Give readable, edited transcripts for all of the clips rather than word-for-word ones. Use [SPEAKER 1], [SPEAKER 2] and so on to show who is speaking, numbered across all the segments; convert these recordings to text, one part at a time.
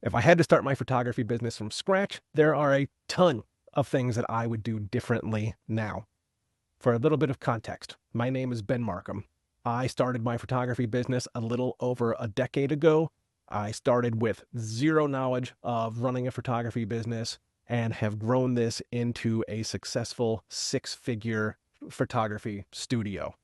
[SPEAKER 1] If I had to start my photography business from scratch, there are a ton of things that I would do differently now. For a little bit of context, my name is Ben Markham. I started my photography business a little over a decade ago. I started with zero knowledge of running a photography business and have grown this into a successful six-figure photography studio.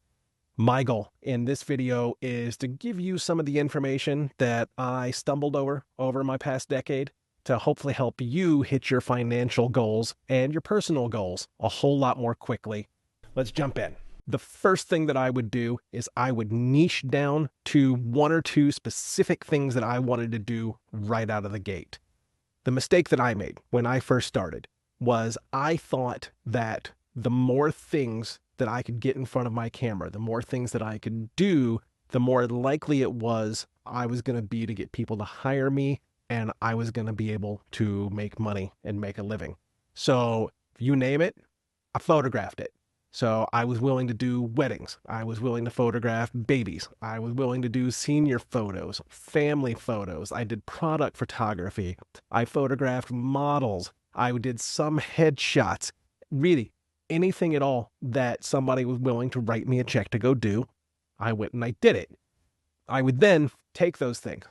[SPEAKER 1] My goal in this video is to give you some of the information that I stumbled over my past decade to hopefully help you hit your financial goals and your personal goals a whole lot more quickly. Let's jump in. The first thing that I would do is I would niche down to one or two specific things that I wanted to do right out of the gate. The mistake that I made when I first started was I thought that the more things that I could get in front of my camera, the more things that I could do, the more likely it was I was going to be to get people to hire me and I was going to be able to make money and make a living. So you name it, I photographed it. So I was willing to do weddings. I was willing to photograph babies. I was willing to do senior photos, family photos. I did product photography. I photographed models. I did some headshots. Really, anything at all that somebody was willing to write me a check to go do, I went and I did it. I would then take those things.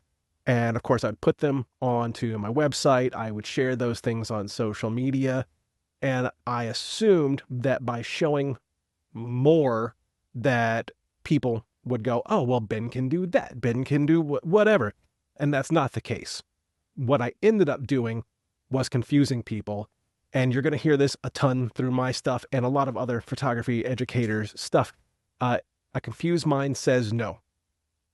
[SPEAKER 1] And of course, I'd put them onto my website. I would share those things on social media. And I assumed that by showing more that people would go, oh, well, Ben can do that. Ben can do whatever. And that's not the case. What I ended up doing was confusing people. And you're going to hear this a ton through my stuff and a lot of other photography educators' stuff. A confused mind says no.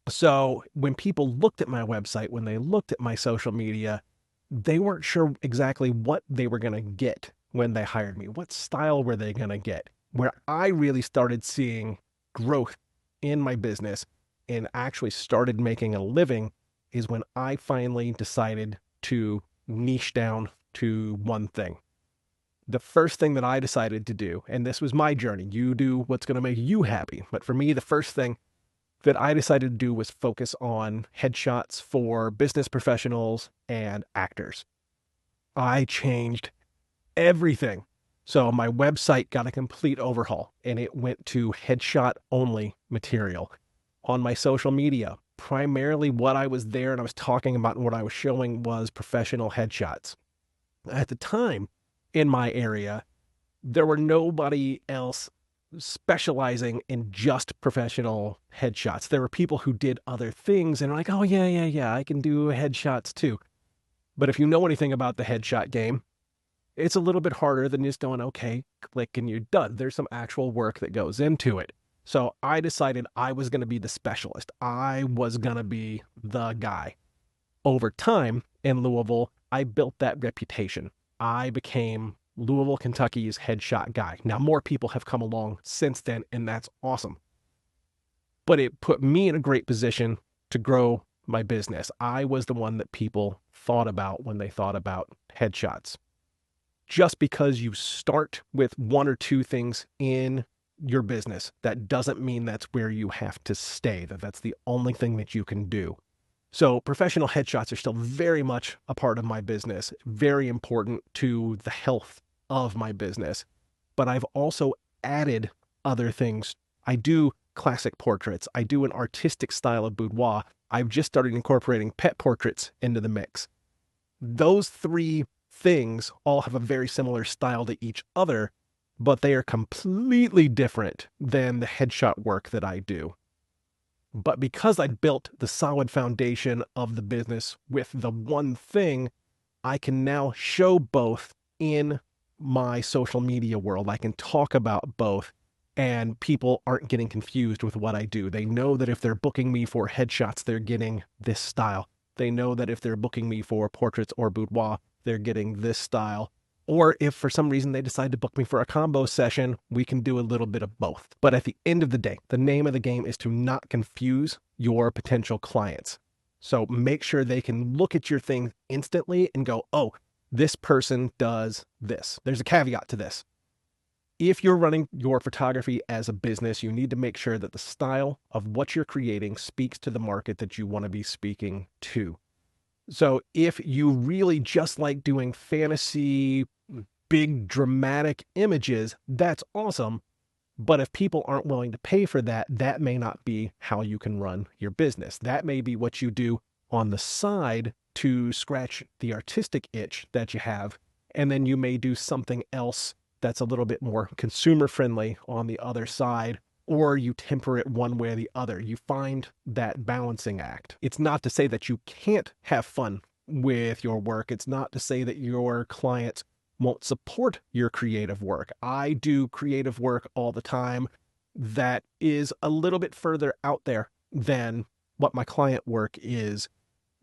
[SPEAKER 1] So when people looked at my website, when they looked at my social media, they weren't sure exactly what they were going to get when they hired me. What style were they going to get? Where I really started seeing growth in my business and actually started making a living is when I finally decided to niche down to one thing. The first thing that I decided to do, and this was my journey, you do what's going to make you happy. But for me, the first thing that I decided to do was focus on headshots for business professionals and actors. I changed everything. So my website got a complete overhaul and it went to headshot only material. On my social media, primarily what I was there and I was talking about and what I was showing was professional headshots. At the time in my area, there were nobody else specializing in just professional headshots. There were people who did other things and are like, oh, yeah, I can do headshots too. But if you know anything about the headshot game, it's a little bit harder than just going, okay, click and you're done. There's some actual work that goes into it. So I decided I was going to be the specialist. I was going to be the guy. Over time in Louisville, I built that reputation. I became Louisville, Kentucky's headshot guy. Now, more people have come along since then, and that's awesome. But it put me in a great position to grow my business. I was the one that people thought about when they thought about headshots. Just because you start with one or two things in your business, that doesn't mean that's where you have to stay, that's the only thing that you can do. So professional headshots are still very much a part of my business, very important to the health of my business. But I've also added other things. I do classic portraits. I do an artistic style of boudoir. I've just started incorporating pet portraits into the mix. Those three things all have a very similar style to each other, but they are completely different than the headshot work that I do. But because I built the solid foundation of the business with the one thing, I can now show both in my social media world. I can talk about both, and people aren't getting confused with what I do. They know that if they're booking me for headshots, they're getting this style. They know that if they're booking me for portraits or boudoir, they're getting this style. Or if for some reason they decide to book me for a combo session, we can do a little bit of both. But at the end of the day, the name of the game is to not confuse your potential clients. So make sure they can look at your thing instantly and go, oh, this person does this. There's a caveat to this. If you're running your photography as a business, you need to make sure that the style of what you're creating speaks to the market that you want to be speaking to. So if you really just like doing fantasy, big dramatic images, that's awesome. But if people aren't willing to pay for that, that may not be how you can run your business. That may be what you do on the side to scratch the artistic itch that you have. And then you may do something else that's a little bit more consumer friendly on the other side, or you temper it one way or the other. You find that balancing act. It's not to say that you can't have fun with your work. It's not to say that your clients won't support your creative work. I do creative work all the time that is a little bit further out there than what my client work is.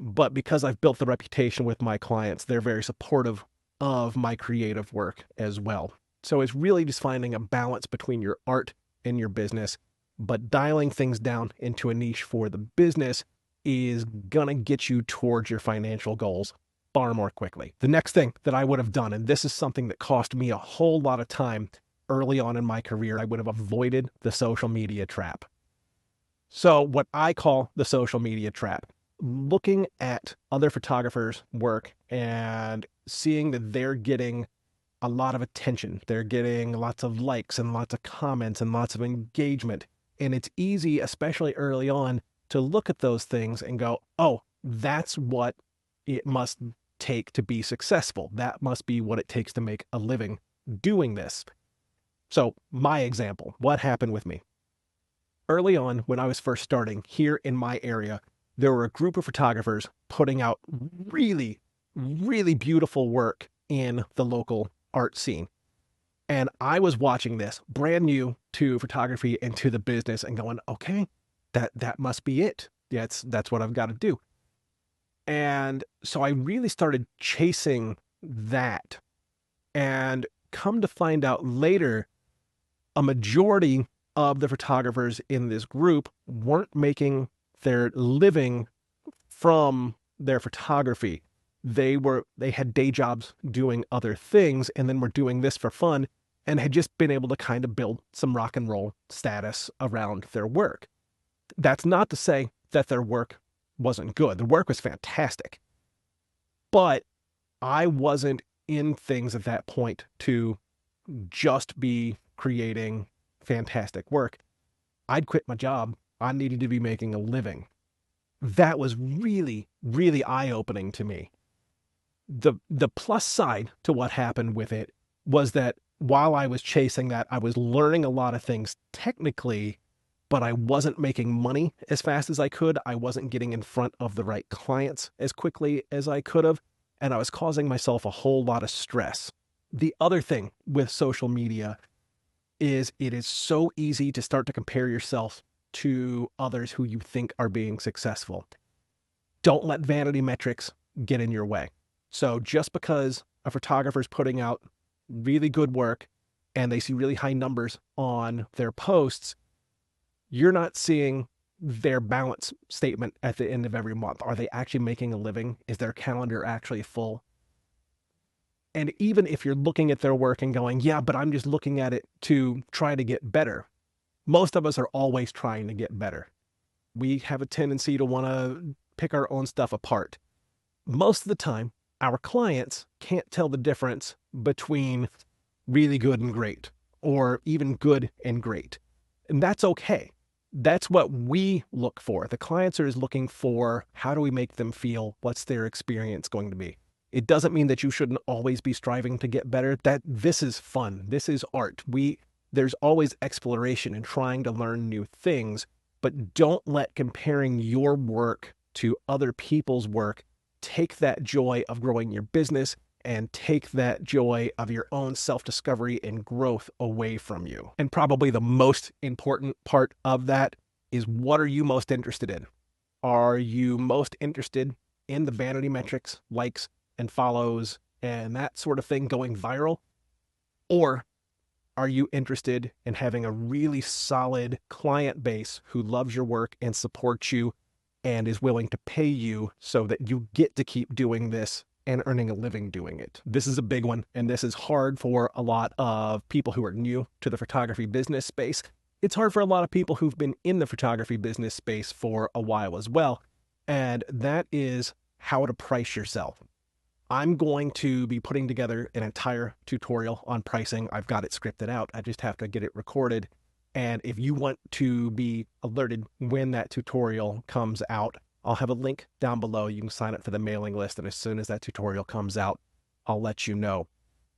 [SPEAKER 1] But because I've built the reputation with my clients, they're very supportive of my creative work as well. So it's really just finding a balance between your art and your business, but dialing things down into a niche for the business is gonna get you towards your financial goals far more quickly. The next thing that I would have done, and this is something that cost me a whole lot of time early on in my career, I would have avoided the social media trap. So what I call the social media trap, looking at other photographers' work and seeing that they're getting a lot of attention. They're getting lots of likes and lots of comments and lots of engagement. And it's easy, especially early on, to look at those things and go, oh, that's what it must take to be successful. That must be what it takes to make a living doing this. So my example, what happened with me? Early on, when I was first starting here in my area, there were a group of photographers putting out really, really beautiful work in the local art scene. And I was watching this brand new to photography and to the business and going, okay, that must be it. That's what I've got to do. And so I really started chasing that, and come to find out later, a majority of the photographers in this group weren't making their living from their photography. They had day jobs doing other things and then were doing this for fun and had just been able to kind of build some rock and roll status around their work. That's not to say that their work wasn't good. The work was fantastic. But I wasn't in things at that point to just be creating fantastic work. I'd quit my job. I needed to be making a living. That was really, really eye-opening to me. The plus side to what happened with it was that while I was chasing that, I was learning a lot of things technically, but I wasn't making money as fast as I could. I wasn't getting in front of the right clients as quickly as I could have, and I was causing myself a whole lot of stress. The other thing with social media is it is so easy to start to compare yourself to others who you think are being successful. Don't let vanity metrics get in your way. So just because a photographer is putting out really good work and they see really high numbers on their posts, you're not seeing their balance statement at the end of every month. Are they actually making a living? Is their calendar actually full? And even if you're looking at their work and going, yeah, but I'm just looking at it to try to get better. Most of us are always trying to get better. We have a tendency to want to pick our own stuff apart. Most of the time, our clients can't tell the difference between really good and great, or even good and great. And that's okay. That's what we look for. The clients are looking for, how do we make them feel? What's their experience going to be? It doesn't mean that you shouldn't always be striving to get better. That this is fun. This is art. There's always exploration and trying to learn new things, but don't let comparing your work to other people's work take that joy of growing your business and take that joy of your own self-discovery and growth away from you. And probably the most important part of that is, what are you most interested in? Are you most interested in the vanity metrics, likes and follows and that sort of thing going viral? Or are you interested in having a really solid client base who loves your work and supports you and is willing to pay you so that you get to keep doing this and earning a living doing it? This is a big one, and this is hard for a lot of people who are new to the photography business space. It's hard for a lot of people who've been in the photography business space for a while as well. And that is how to price yourself. I'm going to be putting together an entire tutorial on pricing. I've got it scripted out. I just have to get it recorded. And if you want to be alerted when that tutorial comes out, I'll have a link down below. You can sign up for the mailing list. And as soon as that tutorial comes out, I'll let you know.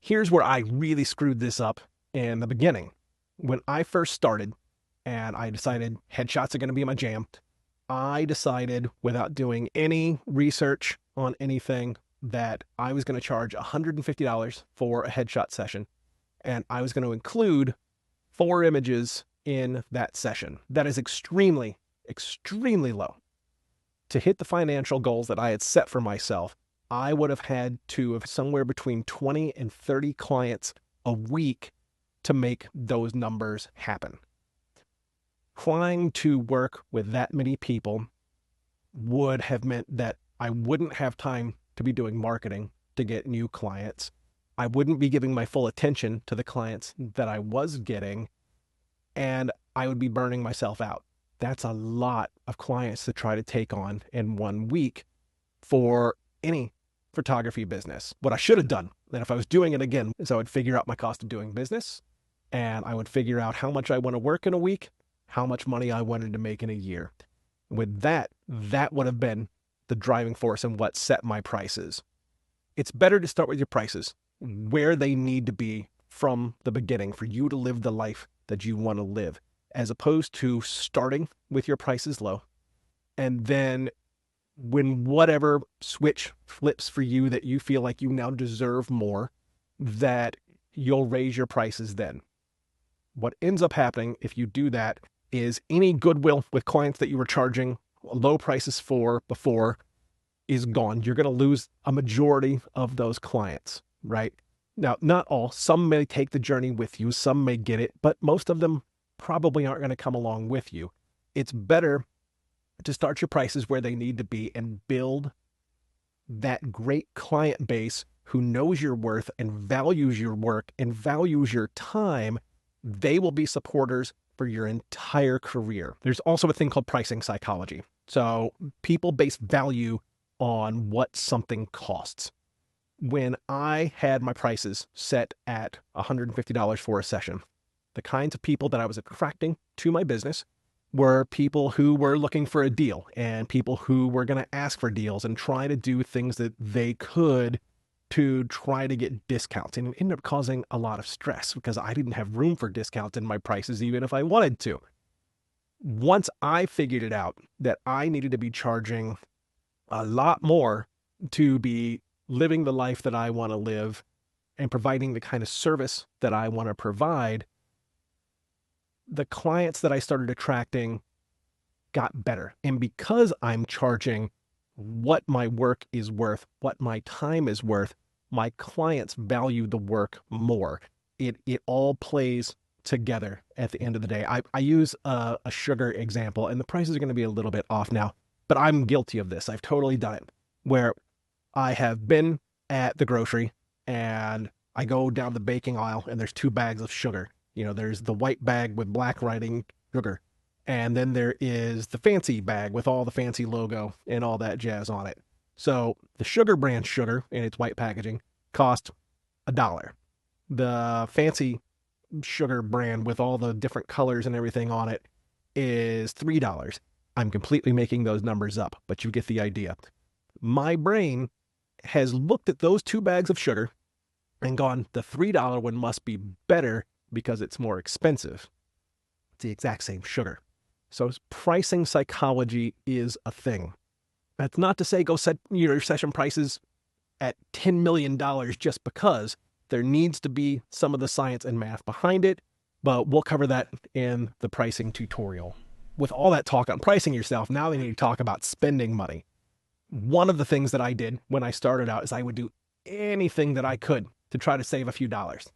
[SPEAKER 1] Here's where I really screwed this up in the beginning. When I first started and I decided headshots are going to be my jam, I decided without doing any research on anything that I was going to charge $150 for a headshot session. And I was going to include 4 images in that session. That is extremely, extremely low. To hit the financial goals that I had set for myself, I would have had to have somewhere between 20 and 30 clients a week to make those numbers happen. Trying to work with that many people would have meant that I wouldn't have time to be doing marketing to get new clients. I wouldn't be giving my full attention to the clients that I was getting, and I would be burning myself out. That's a lot of clients to try to take on in 1 week for any photography business. What I should have done, and if I was doing it again, is I would figure out my cost of doing business, and I would figure out how much I want to work in a week, how much money I wanted to make in a year. With that would have been the driving force and what set my prices. It's better to start with your prices where they need to be from the beginning for you to live the life that you want to live, as opposed to starting with your prices low. And then when whatever switch flips for you that you feel like you now deserve more, that you'll raise your prices then. What ends up happening if you do that is any goodwill with clients that you were charging low prices for before is gone. You're going to lose a majority of those clients, right? Now, not all. Some may take the journey with you. Some may get it, but most of them probably aren't going to come along with you. It's better to start your prices where they need to be and build that great client base who knows your worth and values your work and values your time. They will be supporters for your entire career. There's also a thing called pricing psychology. So people base value on what something costs. When I had my prices set at $150 for a session, the kinds of people that I was attracting to my business were people who were looking for a deal and people who were going to ask for deals and try to do things that they could to try to get discounts. And it ended up causing a lot of stress because I didn't have room for discounts in my prices, even if I wanted to. Once I figured it out that I needed to be charging a lot more to be living the life that I want to live and providing the kind of service that I want to provide, the clients that I started attracting got better. And because I'm charging what my work is worth, what my time is worth, my clients value the work more. It all plays together at the end of the day. I use a sugar example, and the prices are going to be a little bit off now, but I'm guilty of this. I've totally done it, where I have been at the grocery and I go down the baking aisle and there's 2 bags of sugar. You know, there's the white bag with black writing, sugar. And then there is the fancy bag with all the fancy logo and all that jazz on it. So the Sugar brand sugar in its white packaging cost $1. The fancy sugar brand with all the different colors and everything on it is $3. I'm completely making those numbers up, but you get the idea. My brain has looked at those 2 bags of sugar and gone, the $3 one must be better because it's more expensive. It's the exact same sugar. So pricing psychology is a thing. That's not to say go set your session prices at $10 million just because. There needs to be some of the science and math behind it, but we'll cover that in the pricing tutorial. With all that talk on pricing yourself, now we need to talk about spending money. One of the things that I did when I started out is I would do anything that I could to try to save a few dollars.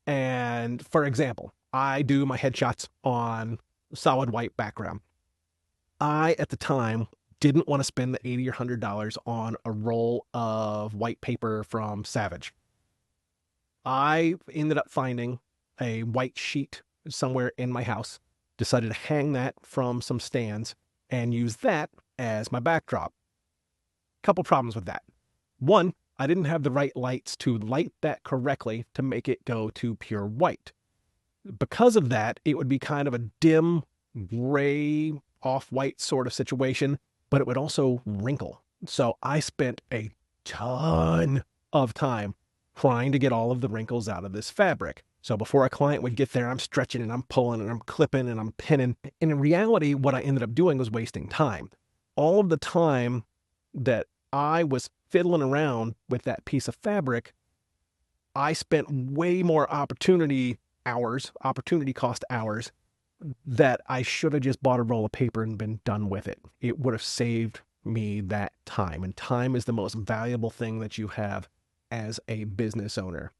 [SPEAKER 1] And for example, I do my headshots on solid white background. I, at the time, didn't want to spend the $80 or $100 on a roll of white paper from Savage. I ended up finding a white sheet somewhere in my house, decided to hang that from some stands and use that as my backdrop. Couple problems with that. One, I didn't have the right lights to light that correctly to make it go to pure white. Because of that, it would be kind of a dim, gray, off-white sort of situation, but it would also wrinkle. So I spent a ton of time trying to get all of the wrinkles out of this fabric. So before a client would get there, I'm stretching and I'm pulling and I'm clipping and I'm pinning. And in reality, what I ended up doing was wasting time. All of the time that I was fiddling around with that piece of fabric, I spent way more opportunity cost hours, that I should have just bought a roll of paper and been done with it. It would have saved me that time. And time is the most valuable thing that you have as a business owner.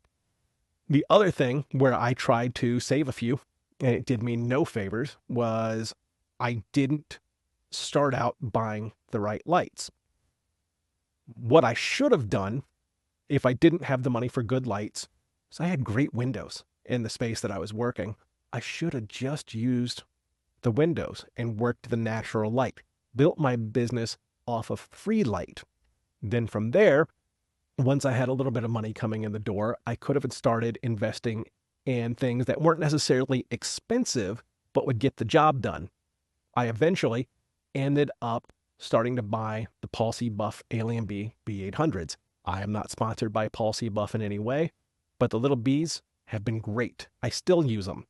[SPEAKER 1] The other thing where I tried to save a few, and it did me no favors, was I didn't start out buying the right lights. What I should have done if I didn't have the money for good lights, is I had great windows in the space that I was working. I should have just used the windows and worked the natural light, built my business off of free light. Then from there, once I had a little bit of money coming in the door, I could have started investing in things that weren't necessarily expensive, but would get the job done. I eventually ended up starting to buy the Paul C. Buff Alien Bee B800s. I am not sponsored by Paul C. Buff in any way, but the little bees have been great. I still use them.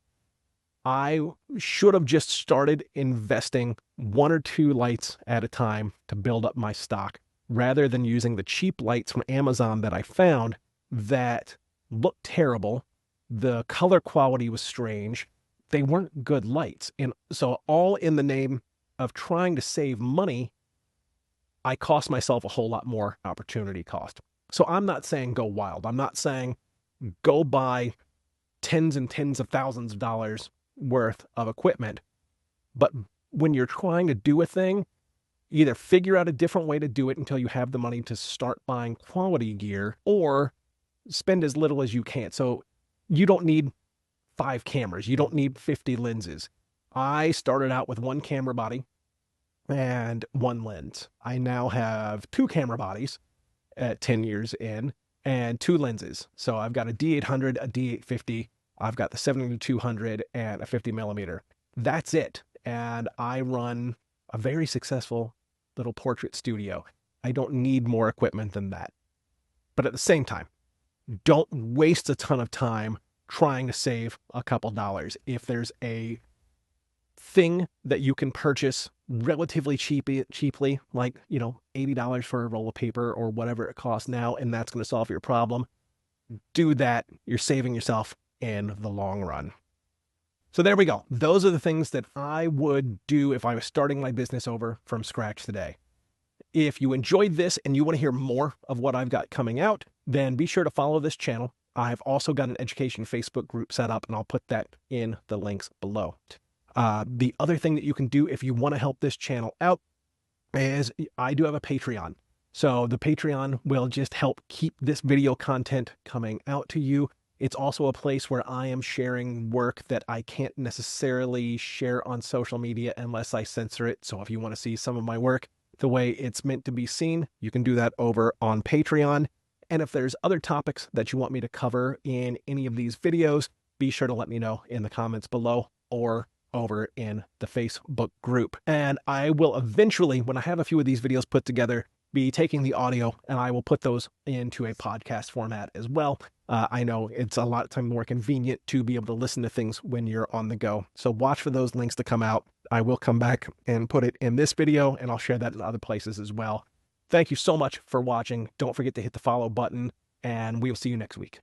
[SPEAKER 1] I should have just started investing 1 or 2 lights at a time to build up my stock, rather than using the cheap lights from Amazon that I found that looked terrible. The color quality was strange. They weren't good lights. And so all in the name of trying to save money, I cost myself a whole lot more opportunity cost. So I'm not saying go wild. I'm not saying go buy tens and tens of thousands of dollars worth of equipment. But when you're trying to do a thing, either figure out a different way to do it until you have the money to start buying quality gear, or spend as little as you can. So you don't need 5 cameras. You don't need 50 lenses. I started out with 1 camera body and 1 lens. I now have 2 camera bodies at 10 years in and 2 lenses. So I've got a D800, a D850. I've got the 70-200 and a 50 millimeter. That's it. And I run a very successful little portrait studio. I don't need more equipment than that. But at the same time, don't waste a ton of time trying to save a couple dollars. If there's a thing that you can purchase relatively cheaply, like, $80 for a roll of paper or whatever it costs now, and that's going to solve your problem, do that. You're saving yourself in the long run. So there we go. Those are the things that I would do if I was starting my business over from scratch today. If you enjoyed this and you want to hear more of what I've got coming out, then be sure to follow this channel. I've also got an education Facebook group set up, and I'll put that in the links below. The other thing that you can do if you want to help this channel out is I do have a Patreon. So the Patreon will just help keep this video content coming out to you. It's also a place where I am sharing work that I can't necessarily share on social media unless I censor it. So if you want to see some of my work the way it's meant to be seen, you can do that over on Patreon. And if there's other topics that you want me to cover in any of these videos, be sure to let me know in the comments below or over in the Facebook group. And I will eventually, when I have a few of these videos put together, be taking the audio and I will put those into a podcast format as well. I know it's a lot more convenient to be able to listen to things when you're on the go. So watch for those links to come out. I will come back and put it in this video, and I'll share that in other places as well. Thank you so much for watching. Don't forget to hit the follow button, and we'll see you next week.